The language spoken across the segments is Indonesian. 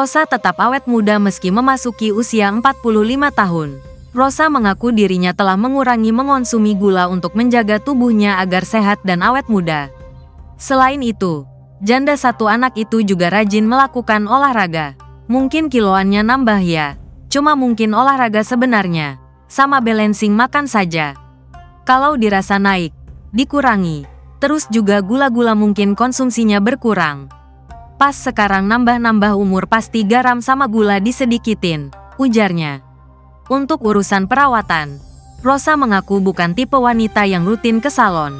Rosa tetap awet muda meski memasuki usia 45 tahun. Rosa mengaku dirinya telah mengurangi mengonsumi gula untuk menjaga tubuhnya agar sehat dan awet muda. Selain itu, janda satu anak itu juga rajin melakukan olahraga. Mungkin kiloannya nambah ya, cuma mungkin olahraga sebenarnya. Sama balancing makan saja. Kalau dirasa naik, dikurangi. Terus juga gula-gula mungkin konsumsinya berkurang. Pas sekarang nambah-nambah umur pasti garam sama gula disedikitin, ujarnya. Untuk urusan perawatan, Rosa mengaku bukan tipe wanita yang rutin ke salon.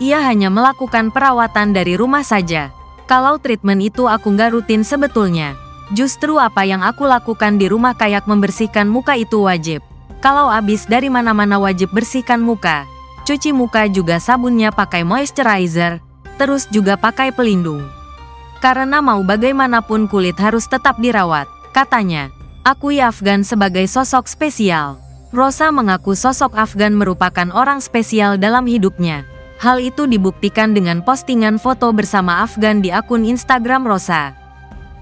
Ia hanya melakukan perawatan dari rumah saja. Kalau treatment itu aku nggak rutin sebetulnya. Justru apa yang aku lakukan di rumah kayak membersihkan muka itu wajib. Kalau abis dari mana-mana wajib bersihkan muka. Cuci muka juga sabunnya pakai moisturizer, terus juga pakai pelindung. Karena mau bagaimanapun kulit harus tetap dirawat, katanya. Akui Afgan sebagai sosok spesial. Rosa mengaku sosok Afgan merupakan orang spesial dalam hidupnya. Hal itu dibuktikan dengan postingan foto bersama Afgan di akun Instagram Rosa.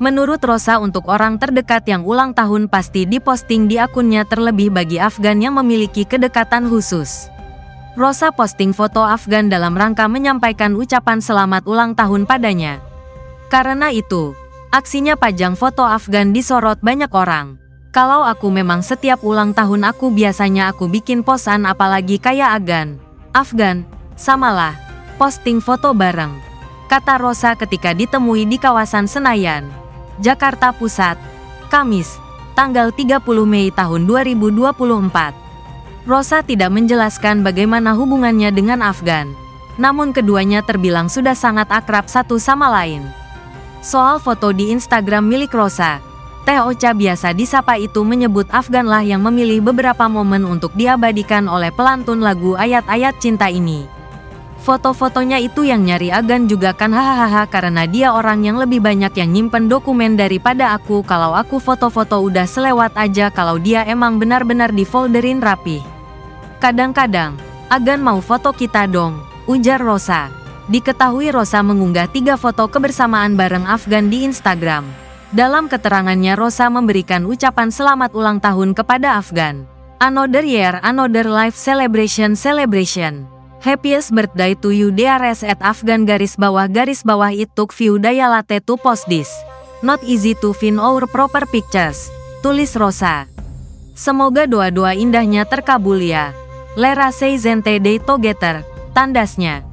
Menurut Rosa, untuk orang terdekat yang ulang tahun pasti diposting di akunnya, terlebih bagi Afgan yang memiliki kedekatan khusus. Rosa posting foto Afgan dalam rangka menyampaikan ucapan selamat ulang tahun padanya. Karena itu, aksinya pajang foto Afgan disorot banyak orang. Kalau aku memang setiap ulang tahun aku biasanya aku bikin posan, apalagi kayak Afgan, samalah, posting foto bareng. Kata Rosa ketika ditemui di kawasan Senayan, Jakarta Pusat, Kamis, tanggal 30 Mei tahun 2024. Rosa tidak menjelaskan bagaimana hubungannya dengan Afgan. Namun keduanya terbilang sudah sangat akrab satu sama lain. Soal foto di Instagram milik Rosa, Teh Ocha biasa disapa itu menyebut Afgan lah yang memilih beberapa momen untuk diabadikan oleh pelantun lagu ayat-ayat cinta ini. Foto-fotonya itu yang nyari Afgan juga kan, hahaha, karena dia orang yang lebih banyak yang nyimpen dokumen daripada aku. Kalau aku foto-foto udah selewat aja, kalau dia emang benar-benar difolderin rapi. Kadang-kadang, Afgan mau foto kita dong, ujar Rosa. Diketahui Rosa mengunggah 3 foto kebersamaan bareng Afgan di Instagram. Dalam keterangannya, Rosa memberikan ucapan selamat ulang tahun kepada Afgan. Another year, another life celebration. Happiest birthday to you DRS at Afgan __ it took few dayalate to post this. Not easy to find our proper pictures, tulis Rosa. Semoga doa-doa indahnya terkabul ya. Lera say zente day together, tandasnya.